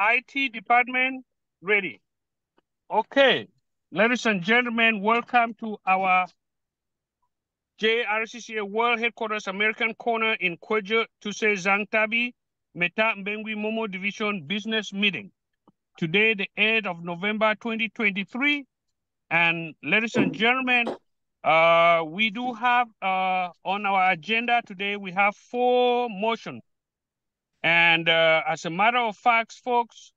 IT department ready. Okay, ladies and gentlemen, welcome to our JRCCA World Headquarters American Corner in Kwejo Tuse Zangtabi, Meta Mbengwi Momo Division Business Meeting. Today, the 8th of November, 2023. And ladies and gentlemen, we do have on our agenda today, we have 4 motions. And as a matter of fact, folks,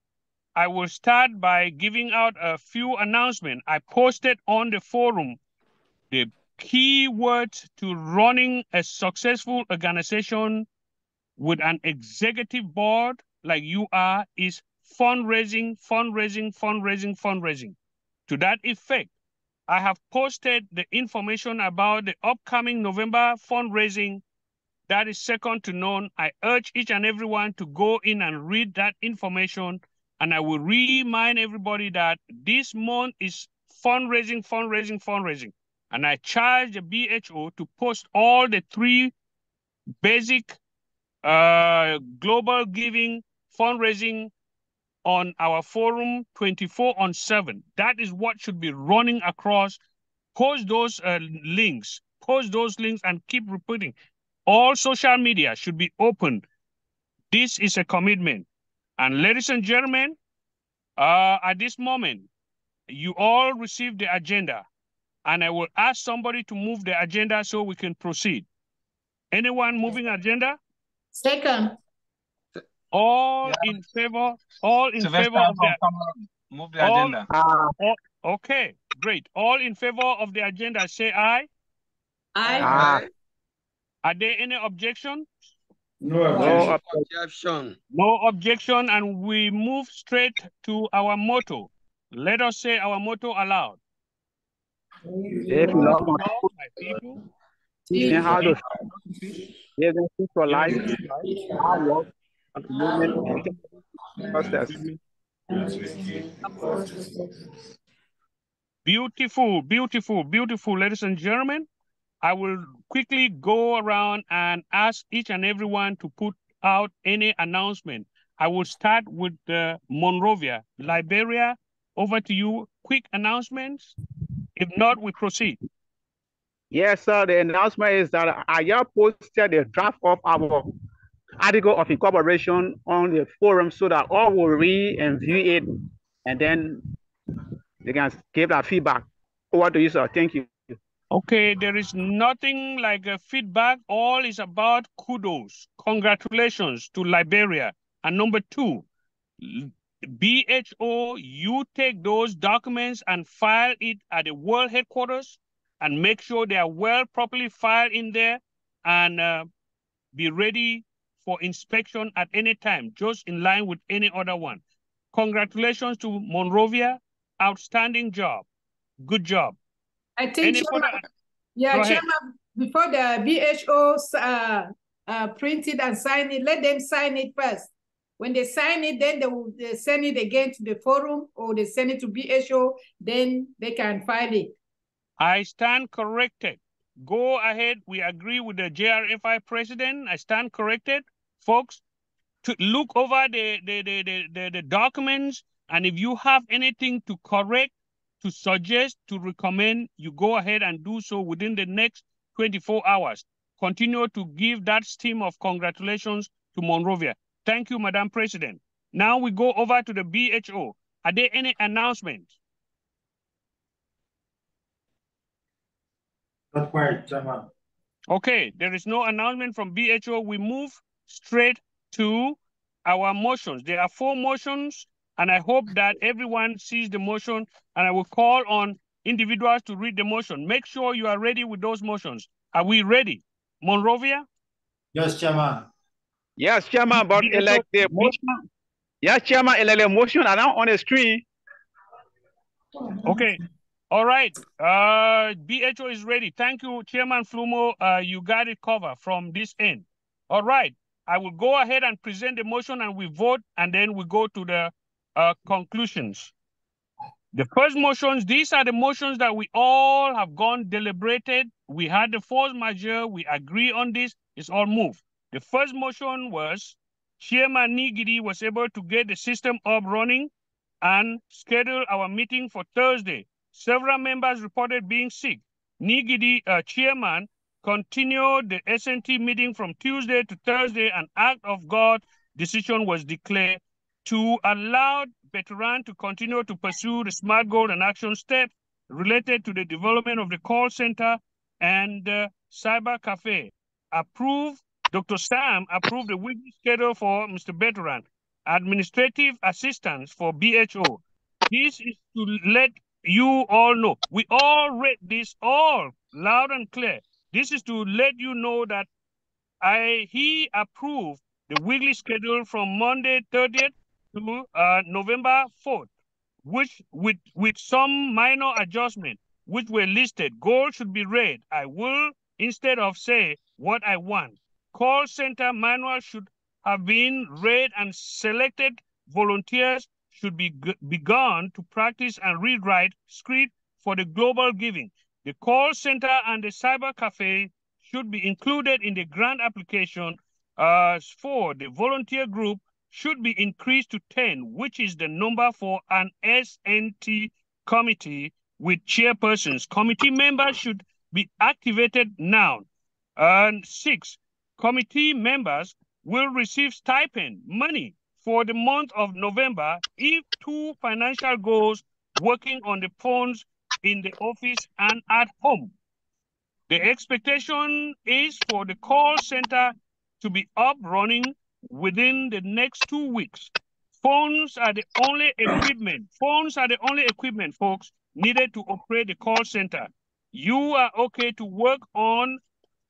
I will start by giving out a few announcements. I posted on the forum the key words to running a successful organization with an executive board like you are is fundraising, fundraising, fundraising, fundraising. To that effect, I have posted the information about the upcoming November fundraising that is second to none. I urge each and everyone to go in and read that information. And I will remind everybody that this month is fundraising, fundraising, fundraising. And I charge the BHO to post all the 3 basic global giving fundraising on our forum 24/7. That is what should be running across. Post those links, and keep repeating. All social media should be open. This is a commitment. And ladies and gentlemen, at this moment, you all received the agenda, and I will ask somebody to move the agenda so we can proceed. Anyone moving agenda? Second. All in favor? All in favor of the move the agenda. Okay, great. All in favor of the agenda, say aye. Aye. Are there any objections? No objection. No objection, and we move straight to our motto. Let us say our motto aloud. If love my people, teaching how to give them for life, hard work, and movement, process. Beautiful, beautiful, beautiful, ladies and gentlemen. I will quickly go around and ask each and everyone to put out any announcement. I will start with Monrovia, Liberia. Over to you. Quick announcements. If not, we proceed. Yes, sir. The announcement is that I just posted the draft of our article of incorporation on the forum so that all will read and view it, and then they can give that feedback. Over to you, sir. Thank you. Okay, there is nothing like a feedback. All is about kudos. Congratulations to Liberia. And number 2, BHO, you take those documents and file it at the world headquarters and make sure they are well properly filed in there and be ready for inspection at any time, just in line with any other one. Congratulations to Monrovia. Outstanding job. Good job. I think, Chairman, before the BHO print it and sign it, let them sign it first. When they sign it, then they will send it again to the forum, or they send it to BHO, then they can file it. I stand corrected. Go ahead. We agree with the JRFI president. I stand corrected. Folks, to look over the documents, and if you have anything to correct, to suggest, to recommend, you go ahead and do so within the next 24 hours. Continue to give that stream of congratulations to Monrovia. Thank you, Madam President. Now we go over to the BHO. Are there any announcements? Not quite, Chairman. Okay, there is no announcement from BHO. We move straight to our motions. There are 4 motions, and I hope that everyone sees the motion, and I will call on individuals to read the motion. Make sure you are ready with those motions. Are we ready? Monrovia? Yes, Chairman. Yes, Chairman, but elect the motion. Yes, Chairman, elect the motion and now on the screen. Okay. All right. BHO is ready. Thank you, Chairman Flumo. You got it covered from this end. All right. I will go ahead and present the motion and we vote, and then we go to the conclusions. The first motions, these are the motions that we all have gone deliberated. We had the force majeure. We agree on this. It's all moved. The first motion was Chairman Nigidi was able to get the system up running and schedule our meeting for Thursday. Several members reported being sick. Nigidi, chairman, continued the SNT meeting from Tuesday to Thursday. An act of God decision was declared to allow veteran to continue to pursue the SMART goal and action steps related to the development of the call center and cyber cafe. Dr. Sam approved the weekly schedule for Mr. Veteran, administrative assistance for BHO. This is to let you all know. We all read this all loud and clear. This is to let you know that he approved the weekly schedule from Monday 30th to November 4th, which with some minor adjustment, which were listed. Goals should be read. I will, instead of say what I want. Call center manual should have been read and selected volunteers should be begun to practice and rewrite script for the global giving. The call center and the cyber cafe should be included in the grant application for the volunteer group should be increased to 10, which is the number for an SNT committee with chairpersons. Committee members should be activated now. And 6, committee members will receive stipend money for the month of November if 2 financial goals working on the phones in the office and at home. The expectation is for the call center to be up running within the next 2 weeks. Phones are the only equipment. Phones are the only equipment, folks, needed to operate the call center. You are okay to work on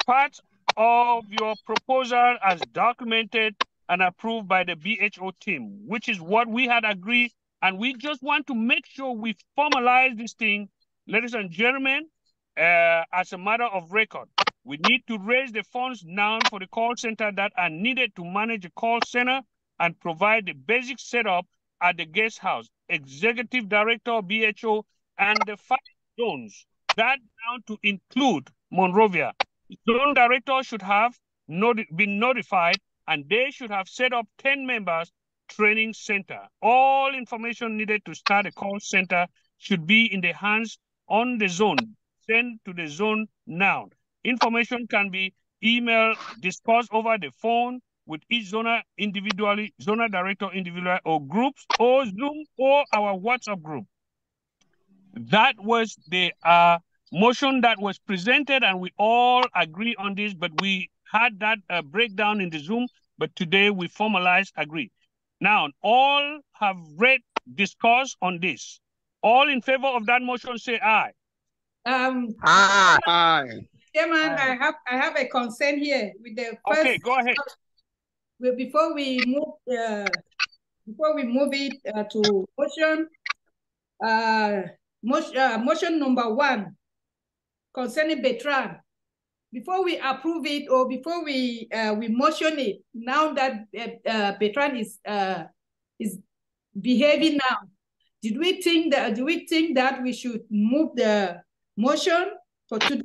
parts of your proposal as documented and approved by the BHO team, which is what we had agreed. And we just want to make sure we formalize this thing, ladies and gentlemen, as a matter of record. We need to raise the funds now for the call center that are needed to manage the call center and provide the basic setup at the guest house, executive director of BHO, and the 5 zones, that down to include Monrovia. Zone director should have been notified, and they should have set up 10 members training center. All information needed to start a call center should be in the hands on the zone. Send to the zone now. Information can be emailed, discussed over the phone with each zona individually, zona director individually, or groups, or Zoom, or our WhatsApp group. That was the motion that was presented, and we all agree on this, but we had that breakdown in the Zoom, but today we formalized, agree. Now, all have read, discussed on this. All in favor of that motion, say aye. Aye. Chairman, I have a concern here with the first. Okay, go ahead. Before we move it to motion number 1 concerning Bertrand. Before we approve it or before we motion it, now that Bertrand is behaving now, do we think that we should move the motion for today?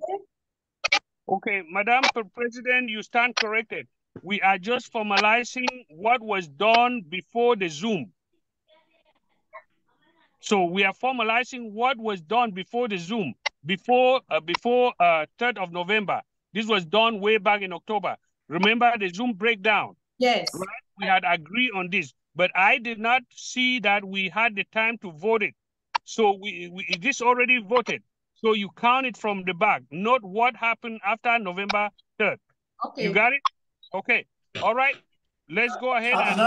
Okay, Madam President, you stand corrected. We are just formalizing what was done before the Zoom. So we are formalizing what was done before the Zoom, before 3rd of November. This was done way back in October. Remember the Zoom breakdown? Yes. Right? We had agreed on this, but I did not see that we had the time to vote it. So this already voted. So you count it from the back, not what happened after November 3rd. Okay. You got it? Okay. All right. Let's go ahead and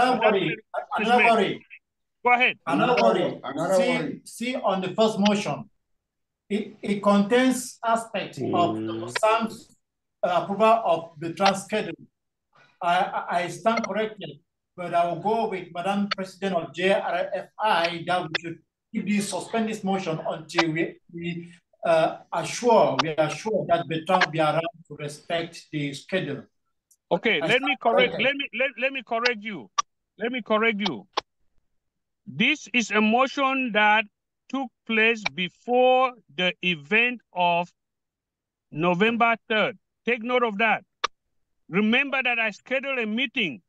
go ahead. See on the first motion, it contains aspects of Sam's approval of the trans schedule. I stand corrected, but I will go with Madam President of JRFI that we should suspend this motion until we are sure that Bertrand will be around to respect the schedule. Okay, let me correct you. Let me correct you. This is a motion that took place before the event of November 3rd. Take note of that. Remember that I scheduled a meeting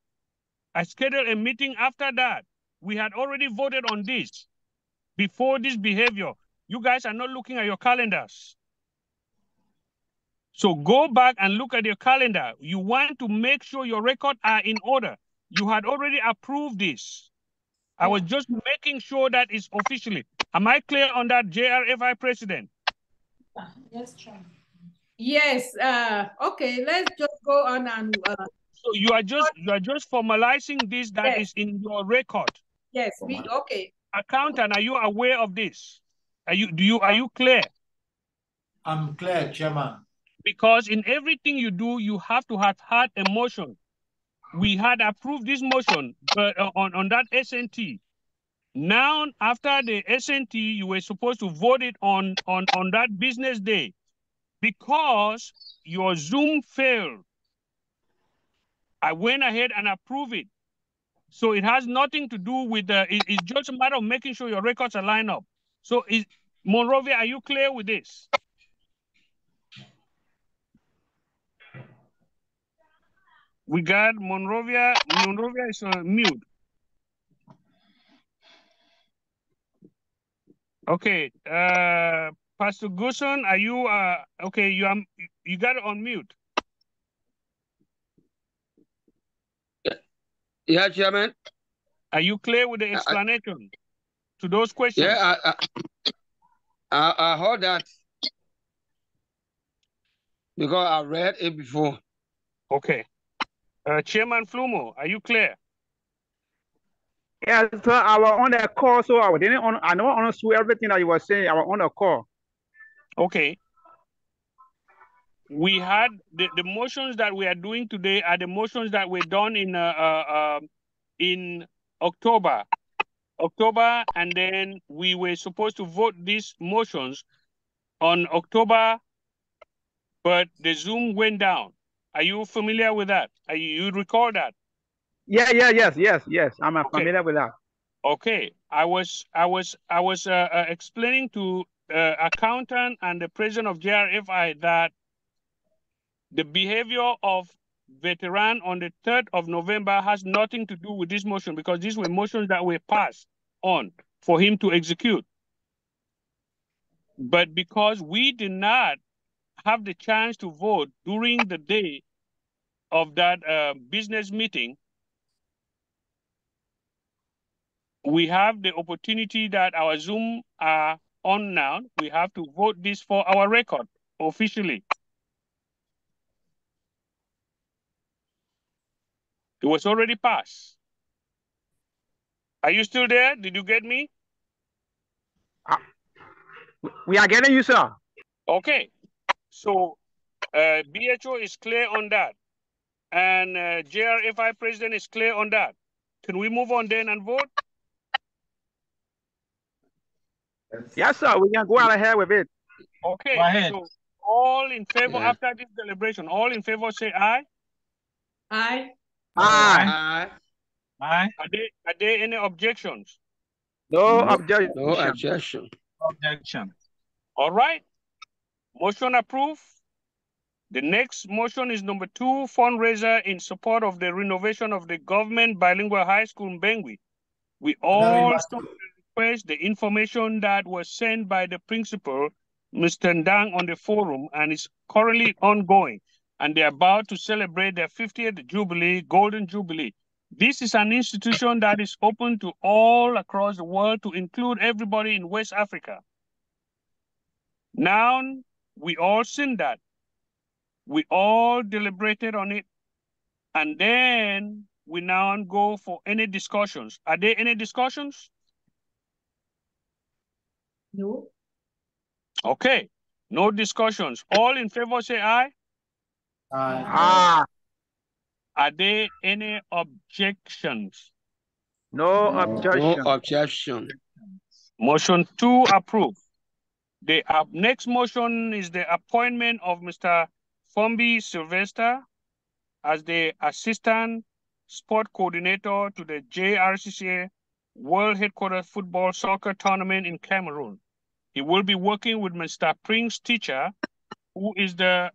I scheduled a meeting after that. We had already voted on this before this behavior. You guys are not looking at your calendars. So go back and look at your calendar. You want to make sure your records are in order. You had already approved this. I was just making sure that it's officially. Am I clear on that, JRFI President? Yes, Chairman. Yes. Okay. Let's just go on and. So you are just formalizing this that is in your record. Yes. Okay. Accountant, are you aware of this? Are you clear? I'm clear, Chairman. Because in everything you do, you have to have had a motion. We had approved this motion, but on that SNT. Now, after the SNT, you were supposed to vote it on that business day. Because your Zoom failed, I went ahead and approved it. So it has nothing to do with it's just a matter of making sure your records are lined up. So Monrovia, are you clear with this? We got Monrovia. Monrovia is mute. Okay. Pastor Guson, are you okay? You got it on mute. Yeah, Chairman. Are you clear with the explanation to those questions? Yeah, I heard that because I read it before. Okay. Chairman Flumo, are you clear? Yeah, so I was on the call, so I don't understand everything that you were saying. I was on the call. Okay. We had the motions that we are doing today are the motions that were done in October, and then we were supposed to vote these motions on October, but the Zoom went down. Are you familiar with that? You recall that? Yeah, yes. I'm familiar with that. Okay, I was explaining to accountant and the president of JRFI that the behavior of veteran on the 3rd of November has nothing to do with this motion because these were motions that were passed on for him to execute. But because we did not have the chance to vote during the day of that business meeting, we have the opportunity that our Zoom are on now. We have to vote this for our record officially. It was already passed. Are you still there? Did you get me? We are getting you, sir. Okay. So BHO is clear on that. And JRFI president is clear on that. Can we move on then and vote? Yes, sir. We can go ahead with it. Okay. Go ahead. So all in favor after this deliberation, all in favor say aye. Aye. Aye. Aye. Are there any objections? No objection. No objection. Objection. All right. Motion approved. The next motion is number 2, fundraiser in support of the renovation of the government bilingual high school in Bengui. We also request the information that was sent by the principal, Mr. Ndang, on the forum and is currently ongoing. And they're about to celebrate their 50th Jubilee, Golden Jubilee. This is an institution that is open to all across the world to include everybody in West Africa. Now, we all seen that. We all deliberated on it. And then we now go for any discussions. Are there any discussions? No. Okay, no discussions. All in favor say aye. Aye. Are there any objections? No objection. No objection. Motion 2 approved. The next motion is the appointment of Mr. Fombi Sylvester as the Assistant Sport Coordinator to the JRCCA World Headquarters Football Soccer Tournament in Cameroon. He will be working with Mr. Prince Teacher, who is the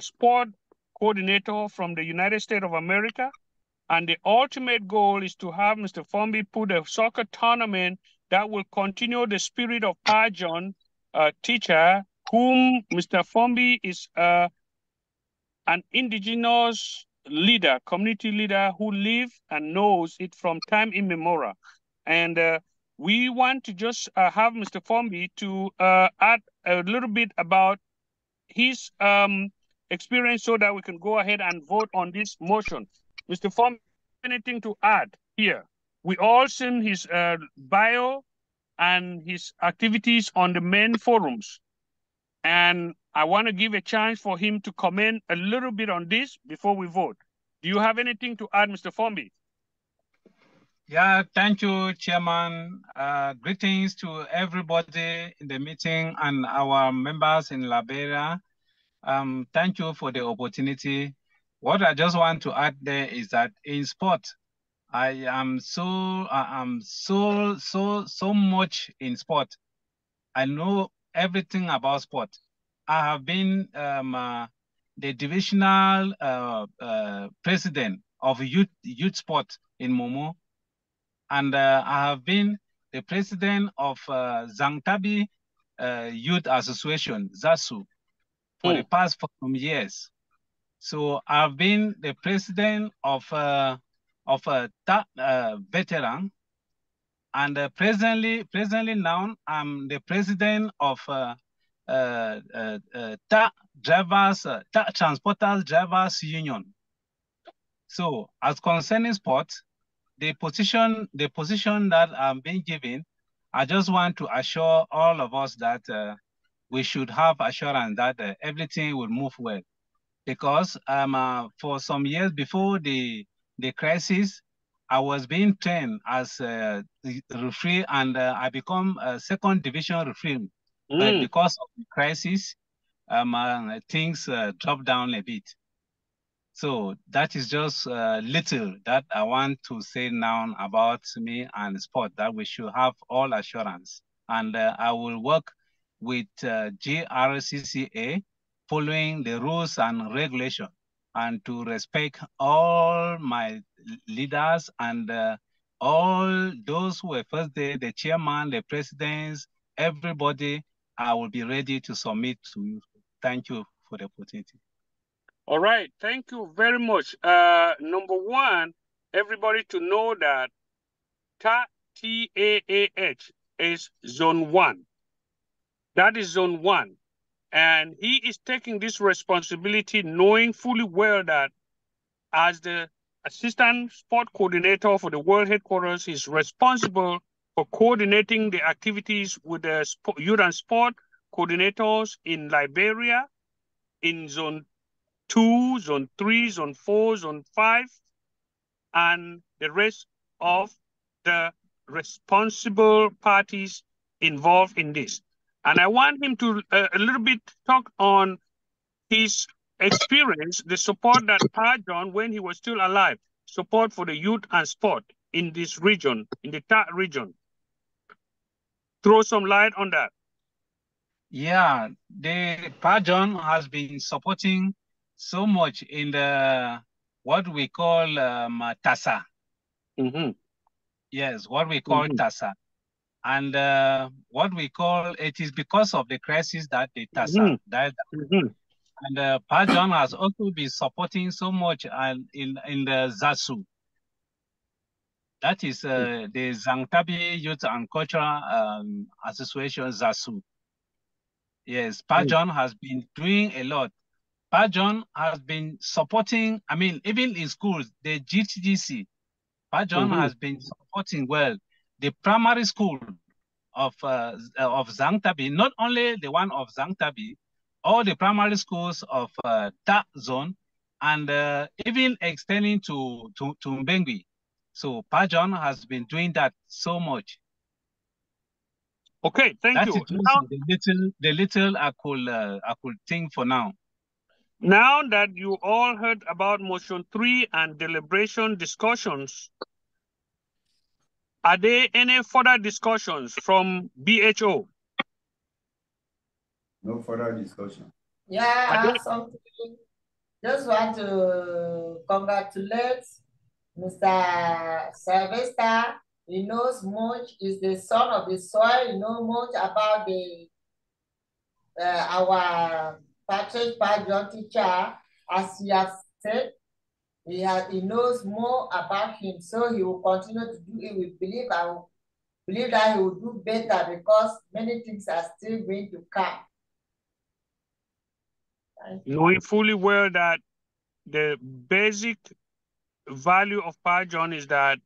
sport coordinator from the United States of America, And the ultimate goal is to have Mr. Fombi put a soccer tournament that will continue the spirit of Pa John, teacher, whom Mr. Fombi is an indigenous leader, community leader who lives and knows it from time immemorial. And we want to just have Mr. Fombi to add a little bit about his experience so that we can go ahead and vote on this motion. Mr. Fombi, anything to add here? We all seen his bio and his activities on the main forums. And I want to give a chance for him to comment a little bit on this before we vote. Do you have anything to add, Mr. Fombi? Yeah, thank you, Chairman. Greetings to everybody in the meeting and our members in Liberia. Thank you for the opportunity. What I just want to add there is that in sport, I am so much in sport. I know everything about sport. I have been the divisional president of youth sport in Momo, and I have been the president of Zangtabi Youth Association, ZASU, for the past 4 years. So I've been the president of veteran, and presently now I'm the president of Transporters Drivers Union. So as concerning sport, the position that I'm being given, I just want to assure all of us that we should have assurance that everything will move well. Because for some years before the crisis, I was being trained as a referee, and I become a second division referee. But because of the crisis, things dropped down a bit. So that is just little that I want to say now about me and sport, that we should have all assurance. And I will work with JRCCA following the rules and regulation, and to respect all my leaders and all those who were first there, the chairman, the presidents, everybody. I will be ready to submit to you. Thank you for the opportunity. All right, thank you very much. Number one, everybody to know that TAAH is zone 1. That is zone 1. And he is taking this responsibility knowing fully well that as the assistant sport coordinator for the world headquarters, he's responsible for coordinating the activities with the youth and sport coordinators in Liberia, in zone 2, zone 3, zone 4, zone 5, and the rest of the responsible parties involved in this. And I want him to a little bit talk on his experience, the support that Pa John, when he was still alive, support for the youth and sport in this region, in the TAC region. Throw some light on that. Yeah, the Pa John has been supporting so much in the what we call TASA. Yes, what we call TASA. And what we call, it is because of the crisis that the TASA died. And Pa John has also been supporting so much in the ZASU. That is the Zangtabi Youth and Cultural Association, ZASU. Yes, Pa John has been doing a lot. Pa John has been supporting, I mean, even in schools, the GTGC, Pa John has been supporting well the primary school of Zangtabi, not only the one of Zangtabi, all the primary schools of that zone, and even extending to Mbengui. So Pa John has been doing that so much. Okay, thank you. The little I could think for now. Now that you all heard about motion 3 and deliberation discussions, are there any further discussions from BHO? No further discussion. Yeah, I have something. Just want to congratulate Mr. Sylvester, he knows much, is the son of the soil, he knows much about the our Patrick Pajon teacher. As you have said, he knows more about him, so he will continue to do it. We believe that he will do better because many things are still going to come. Knowing fully well that the basic value of Pajon is that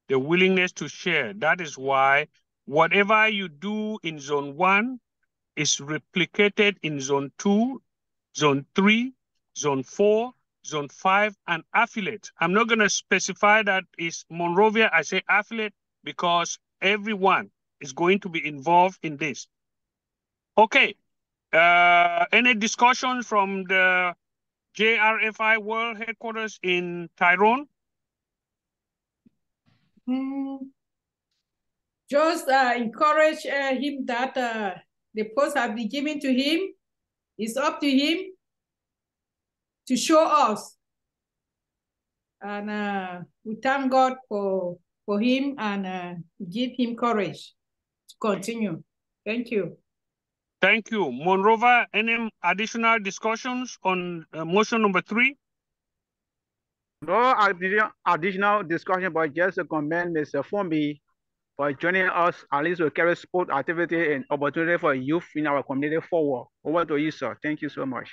the willingness to share. That is why whatever you do in zone 1 is replicated in zone 2, zone 3, zone 4, zone 5, and affiliate. I'm not going to specify that is Monrovia. I say affiliate because everyone is going to be involved in this. Okay. Any discussions from the JRFI World Headquarters in Tyrone? Just encourage him that the post have been given to him. It's up to him to show us. And we thank God for him and give him courage to continue. Thank you. Thank you. Monrovia, any additional discussions on motion number 3? No additional discussion, but just to commend Mr. Fombi for joining us, at least to carry sport activity and opportunity for youth in our community forward. Over to you, sir. Thank you so much.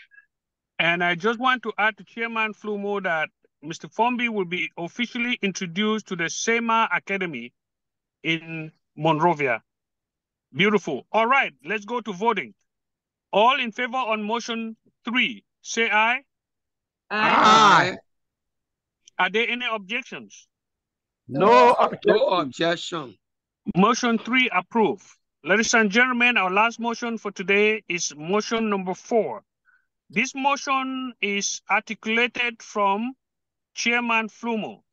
And I just want to add to Chairman Flumo that Mr. Fombi will be officially introduced to the SEMA Academy in Monrovia. Beautiful. All right, let's go to voting. All in favor on motion 3, say aye. Aye. Are there any objections? No objection. Motion 3 approved. Ladies and gentlemen, our last motion for today is motion number 4. This motion is articulated from Chairman Flumo,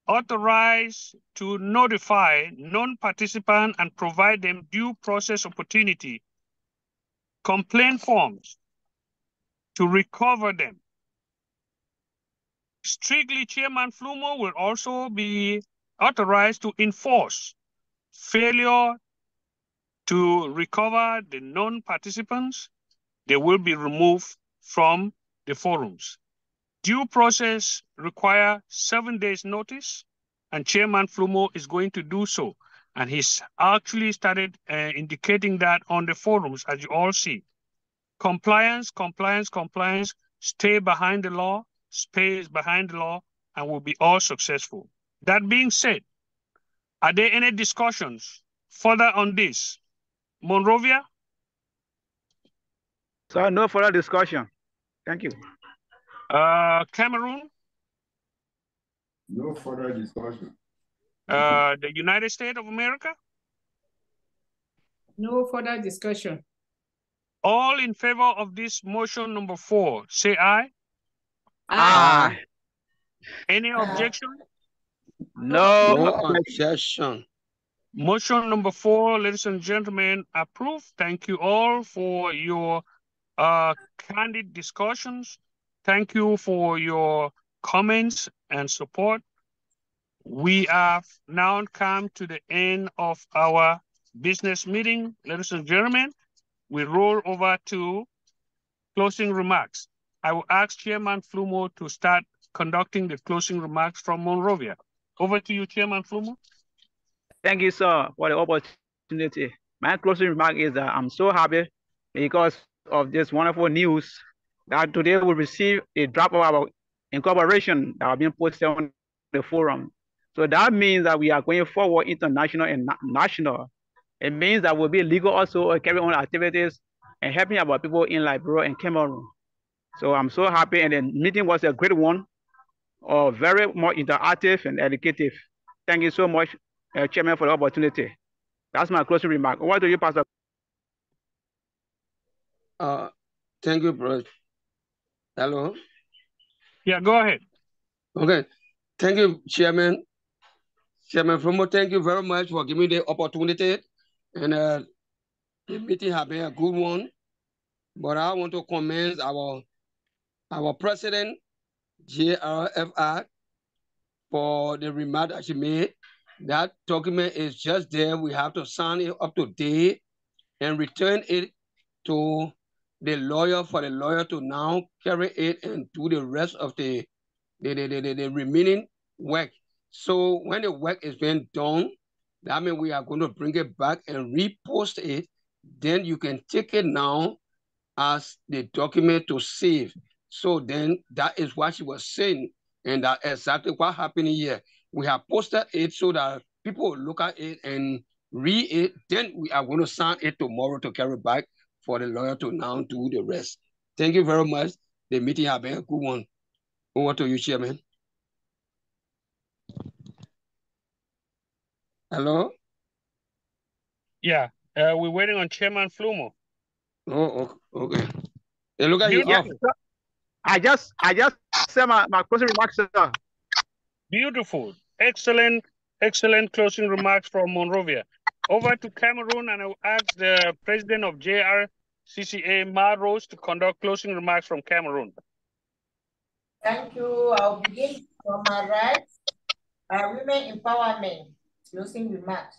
authorized to notify non-participants and provide them due process opportunity, complaint forms to recover them. Strictly, Chairman Flumo will also be authorized to enforce failure to recover the non-participants. They will be removed from the forums. Due process require 7 days notice, and Chairman Flumo is going to do so. And he's actually started indicating that on the forums, as you all see. Compliance, compliance, compliance, stay behind the law, stay behind the law, and we'll be all successful. That being said, are there any discussions further on this? Monrovia? So no further discussion. Thank you. Cameroon? No further discussion. The United States of America? No further discussion. All in favor of this motion number 4, say aye. Aye. Any objection? No objection. Motion number 4, ladies and gentlemen, approved. Thank you all for your candid discussions. Thank you for your comments and support. We have now come to the end of our business meeting. Ladies and gentlemen, we roll over to closing remarks. I will ask Chairman Flumo to start conducting the closing remarks from Monrovia. Over to you, Chairman Flumo. Thank you, sir, for the opportunity. My closing remark is that I'm so happy because of this wonderful news that today we receive a draft of our incorporation that are being posted on the forum. So that means that we are going forward international and national. It means that we'll be legal also carry on activities and helping our people in Liberia and Cameroon. So I'm so happy, and the meeting was a great one, very more interactive and educative. Thank you so much, Chairman, for the opportunity. That's my closing remark. What do you, Pastor? Thank you, bro. Hello? Yeah, go ahead. Okay. Thank you, Chairman. Chairman Flumo, thank you very much for giving me the opportunity. And the meeting has been a good one. But I want to commend our president, JRFI, for the remark that she made. That document is just there. We have to sign it up to date and return it to the lawyer for the lawyer to now carry it and do the rest of the remaining work. So when the work is being done, that means we are going to bring it back and repost it. Then you can take it now as the document to save. So then that is what she was saying. And that's exactly what happened here. We have posted it so that people will look at it and read it. Then we are going to sign it tomorrow to carry back for the lawyer to now do the rest. Thank you very much. The meeting has been a good one. Over to you, Chairman. Hello? Yeah, we're waiting on Chairman Flumo. Oh, okay. Hey, look at you off. I just said my closing remarks, sir. Beautiful. Excellent closing remarks from Monrovia. Over to Cameroon, and I will ask the president of JRCCA, Ma Rose, to conduct closing remarks from Cameroon. Thank you. I'll begin from my right. Women empowerment, closing remarks.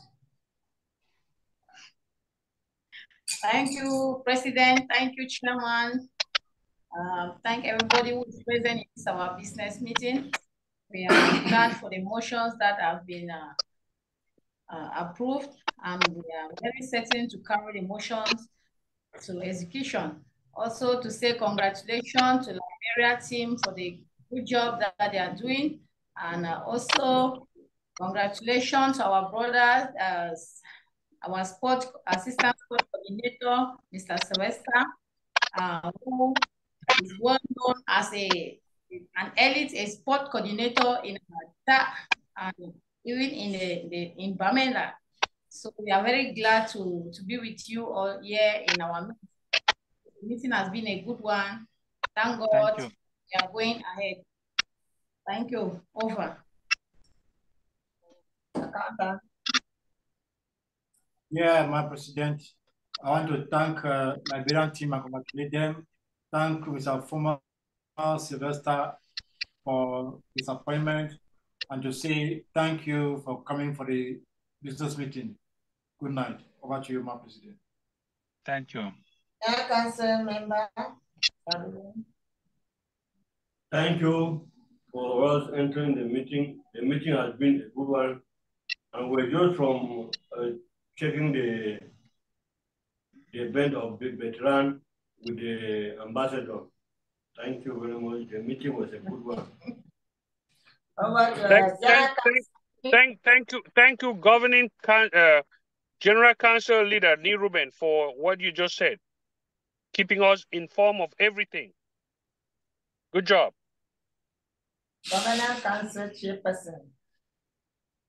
Thank you, President. Thank you, Chairman. Thank everybody who is present in this our business meeting. We are glad for the motions that have been approved, and we are very certain to carry the motions to execution. Also to say congratulations to the Liberia team for the good job that they are doing, and also congratulations to our brothers, our assistant sport coordinator, Mr. Sylvester, who is well known as an elite sport coordinator in TAC and even in Bamenda. So we are very glad to be with you all here in our meeting. The meeting has been a good one. Thank God. Thank you. We are going ahead. Thank you. Over. Yeah, my president, I want to thank Liberian team and congratulate them. Thank Mr. Former Sylvester for his appointment, and to say thank you for coming for the business meeting. Good night. Over to you, my president. Thank you. Council member. Thank you for us entering the meeting. The meeting has been a good one, and we're just from checking the event of the veteran with the ambassador. Thank you very much. The meeting was a good one. Thank you, governing General Council leader Nee Ruben, for what you just said, keeping us informed of everything. Good job. Governor Council Chairperson.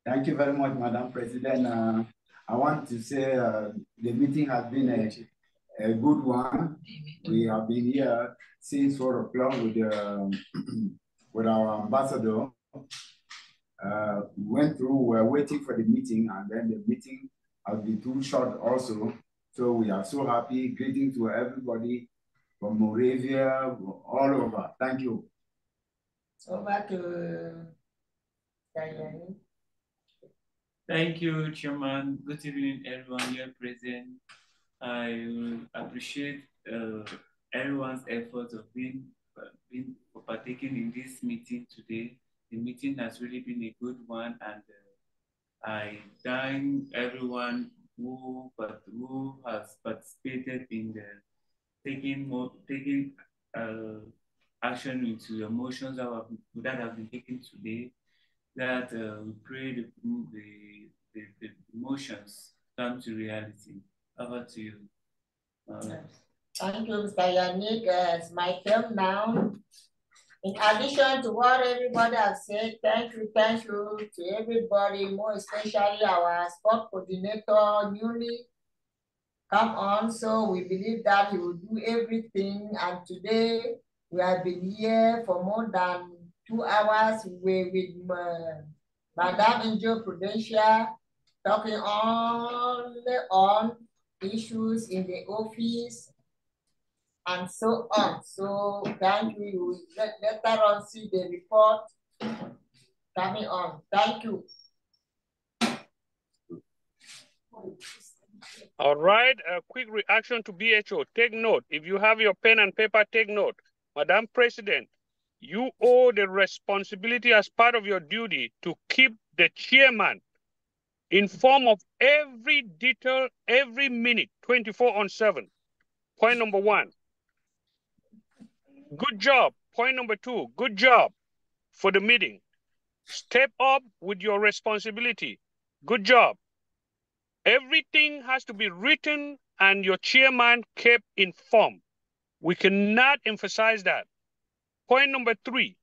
Thank you very much, Madam President. I want to say the meeting has been a good one. We have been here since 4 o'clock with our ambassador. We went through, we were waiting for the meeting, and then the meeting has been too short also. So we are so happy. Greeting to everybody from Moravia, all over. Thank you. Over to Diane. Thank you, Chairman. Good evening, everyone here present. I appreciate everyone's efforts of partaking in this meeting today. The meeting has really been a good one, and I thank everyone who has participated in taking action into the motions that have been taken today. That we pray the motions come to reality. Over to you. Thank you, Mr. Yannick. It's my turn now. In addition to what everybody has said, thank you to everybody, more especially our sport coordinator, newly come on. So we believe that he will do everything. And today we have been here for more than 2 hours with Madame Angel Prudential, talking only on issues in the office and so on. So thank you. Later on, see the report coming on. Thank you. All right, a quick reaction to BHO. Take note. If you have your pen and paper, take note. Madam President, you owe the responsibility as part of your duty to keep the chairman informed of every detail, every minute, 24/7. Point number one. Good job. Point number two, good job for the meeting. Step up with your responsibility. Good job. Everything has to be written and your chairman kept informed. We cannot emphasize that. Point number three,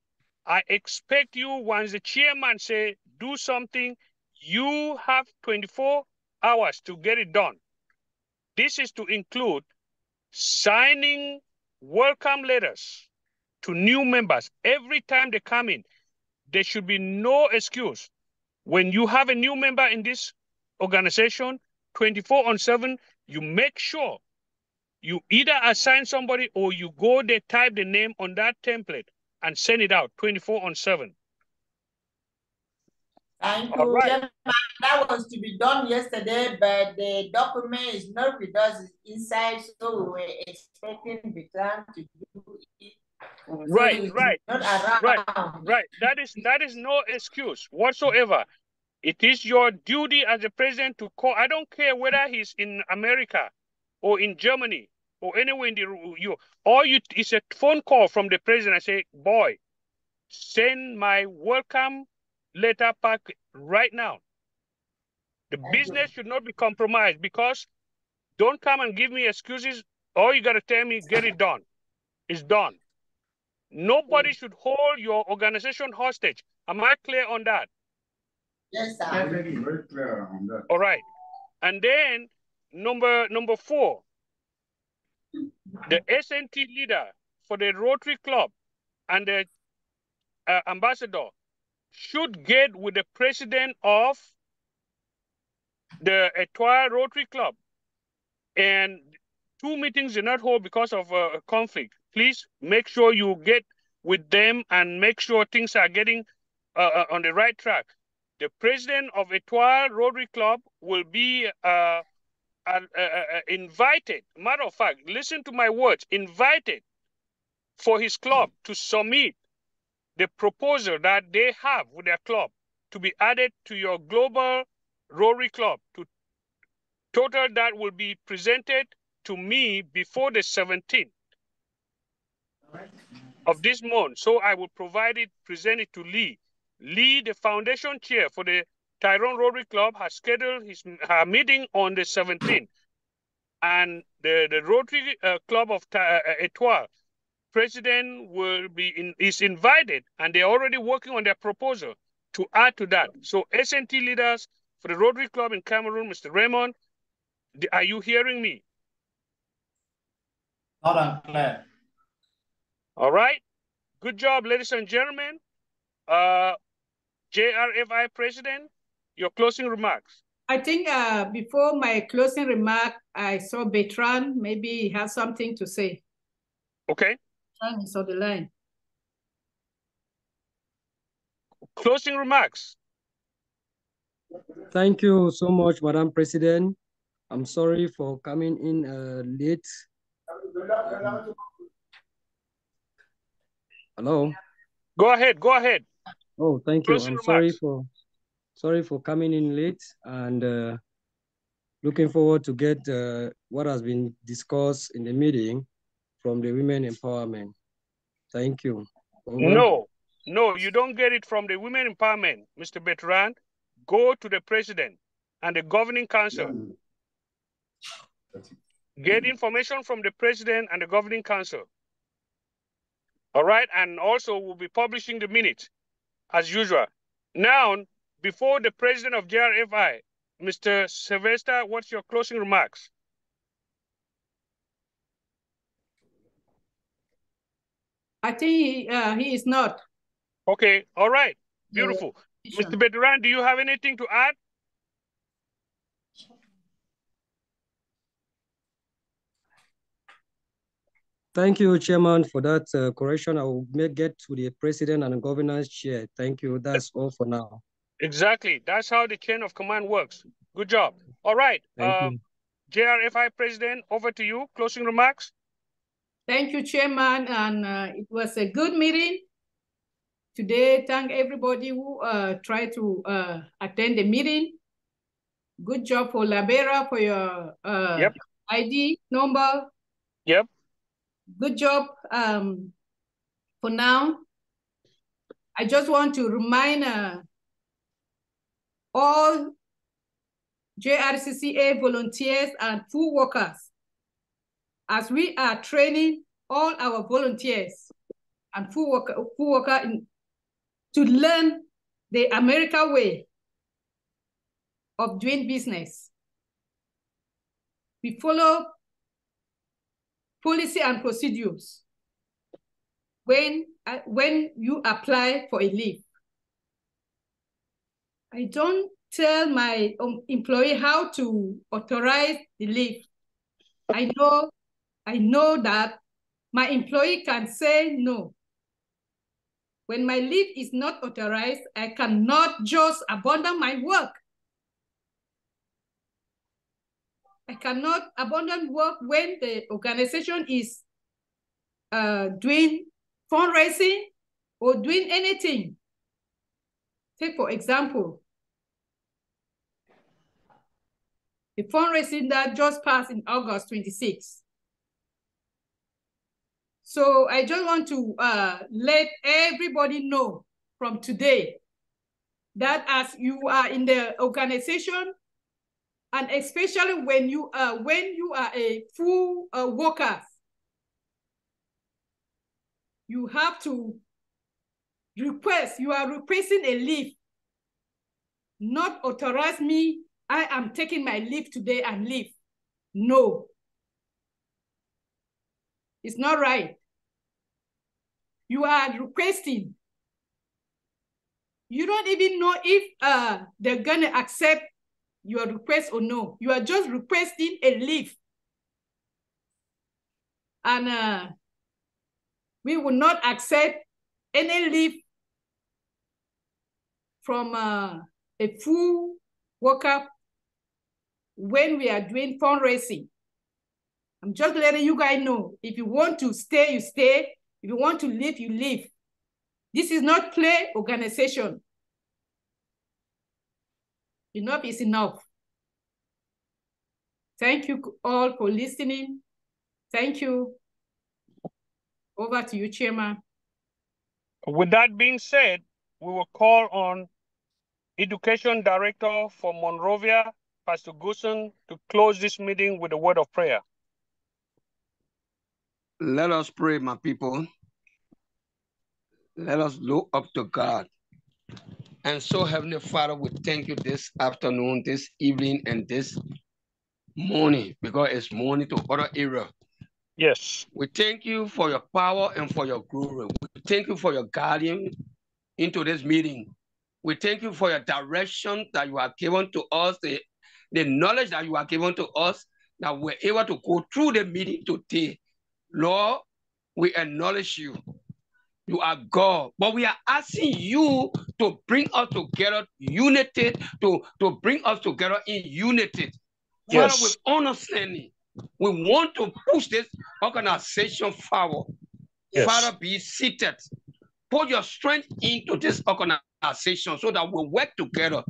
I expect you, once the chairman say do something, you have 24 hours to get it done. This is to include signing welcome letters to new members. Every time they come in, there should be no excuse. When you have a new member in this organization, 24/7, you make sure you either assign somebody or you go there, type the name on that template and send it out 24/7. Thank you. Right. That was to be done yesterday, but the document is not with us inside, so we were expecting the plan to do it. Right. That is no excuse whatsoever. It is your duty as a president to call. I don't care whether he's in America or in Germany or anywhere in it's a phone call from the president. I say, boy, send my welcome letter pack right now. The business should not be compromised, because don't come and give me excuses. All you got to tell me, get it done. It's done. Nobody should hold your organization hostage. Am I clear on that? Yes, sir. Very clear on that. All right. And then number four, the SNT leader for the Rotary Club and the ambassador should get with the president of the Etoile Rotary Club. And 2 meetings did not hold because of a conflict. Please make sure you get with them and make sure things are getting on the right track. The president of Etoile Rotary Club will be invited. Matter of fact, listen to my words, invited for his club to submit the proposal that they have with their club to be added to your global Rotary Club. To total that will be presented to me before the 17th of this month. So I will present it to Lee. Lee, the foundation chair for the Tyrone Rotary Club, has scheduled her meeting on the 17th. And the Rotary Club of Etoile president is invited, and they're already working on their proposal to add to that. So SNT leaders for the Rotary Club in Cameroon, Mr. Raymond, are you hearing me? Loud and clear. All right. Good job, ladies and gentlemen. JRFI president, your closing remarks. I think before my closing remark, I saw Bertrand. Maybe he has something to say. Okay. Bertrand is on the line. Closing remarks. Thank you so much, Madam President. I'm sorry for coming in late. Hello. Go ahead. Go ahead. Oh, thank you. Closing I'm remarks. sorry for coming in late, and looking forward to get what has been discussed in the meeting from the women empowerment. Thank you. Over. No, you don't get it from the women empowerment, Mr. Bertrand. Go to the president and the governing council. Get information from the president and the governing council. All right, and also we'll be publishing the minutes as usual. Now, before the president of JRFI, Mr. Sylvester, what's your closing remarks? I think he is not. Okay, all right, beautiful. Yeah, Mr. Bertrand, do you have anything to add? Thank you, Chairman, for that correction. I will get to the President and Governance Chair. Thank you. That's all for now. Exactly. That's how the chain of command works. Good job. All right. JRFI President, over to you. Closing remarks. Thank you, Chairman. And it was a good meeting today. Thank everybody who tried to attend the meeting. Good job for Labera for your ID number. Yep. Good job for now. I just want to remind all JRCCA volunteers and food workers, as we are training all our volunteers and food worker to learn the American way of doing business. We follow policy and procedures when you apply for a leave. I don't tell my employee how to authorize the leave. I know that my employee can say no. When my leave is not authorized, I cannot just abandon my work. I cannot abandon work when the organization is doing fundraising or doing anything. Take, for example, the fundraising that just passed in August 26. So I just want to let everybody know from today that as you are in the organization, and especially when you are a full worker, you have to request, you are requesting a leave, not authorize me, I am taking my leave today and leave. No. It's not right. You are requesting. You don't even know if they're gonna accept your request or no. You are just requesting a leave. And we will not accept any leave from a full worker when we are doing fundraising. I'm just letting you guys know, if you want to stay, you stay. If you want to leave, you leave. This is not play organization. Enough is enough. Thank you all for listening. Thank you. Over to you, Chairman. With that being said, we will call on Education Director for Monrovia, Pastor Goosen, to close this meeting with a word of prayer. Let us pray, my people. Let us look up to God. And so, Heavenly Father, we thank you this afternoon, this evening, and this morning, because it's morning to other area. Yes. We thank you for your power and for your glory. We thank you for your guidance into this meeting. We thank you for your direction that you have given to us, the knowledge that you have given to us, that we're able to go through the meeting today. Lord, we acknowledge you. You are God, but we are asking you to bring us together, united, to bring us together in unity. Yes. Father, with understanding, we want to push this organization forward. Yes. Father, be seated. Put your strength into this organization so that we work together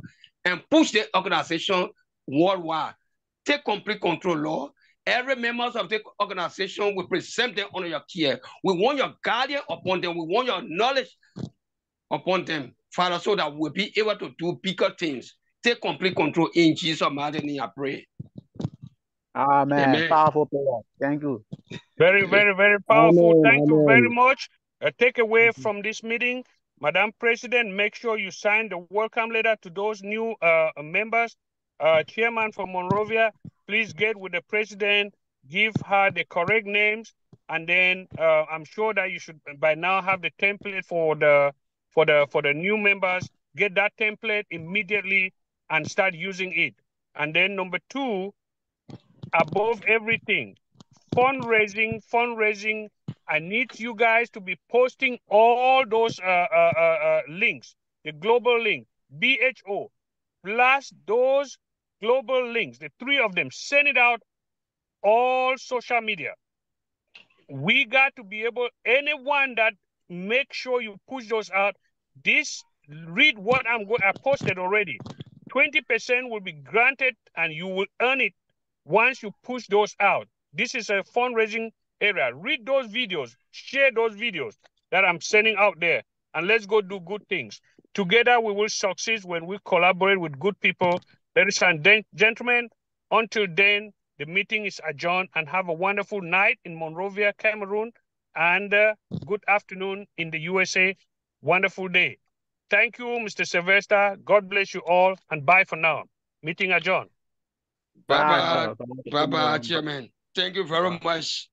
and push the organization worldwide. Take complete control, Lord. Every member of the organization, we present them under your care. We want your guardian upon them. We want your knowledge upon them, Father, so that we'll be able to do bigger things. Take complete control in Jesus' mighty name, I pray. Amen. Amen. Powerful prayer. Thank you. Very, very, very powerful. Amen. Thank you very Amen. much. Take away from this meeting, Madam President, make sure you sign the welcome letter to those new members. Chairman for Monrovia, please get with the president, give her the correct names, and then I'm sure that you should by now have the template for the new members. Get that template immediately and start using it. And then number two, above everything, fundraising. I need you guys to be posting all those links, the global link, BHO, plus those global links, the 3 of them, send it out all social media. We got to be able, anyone that make sure you push those out, read what I posted already. 20% will be granted and you will earn it once you push those out. This is a fundraising area. Read those videos, share those videos that I'm sending out there, and let's go do good things. Together we will succeed when we collaborate with good people. Ladies and gentlemen, until then, the meeting is adjourned, and have a wonderful night in Monrovia, Cameroon, and good afternoon in the USA. Wonderful day. Thank you, Mr. Sylvester. God bless you all, and bye for now. Meeting adjourned. Bye-bye. Bye-bye, Chairman. Thank you very much.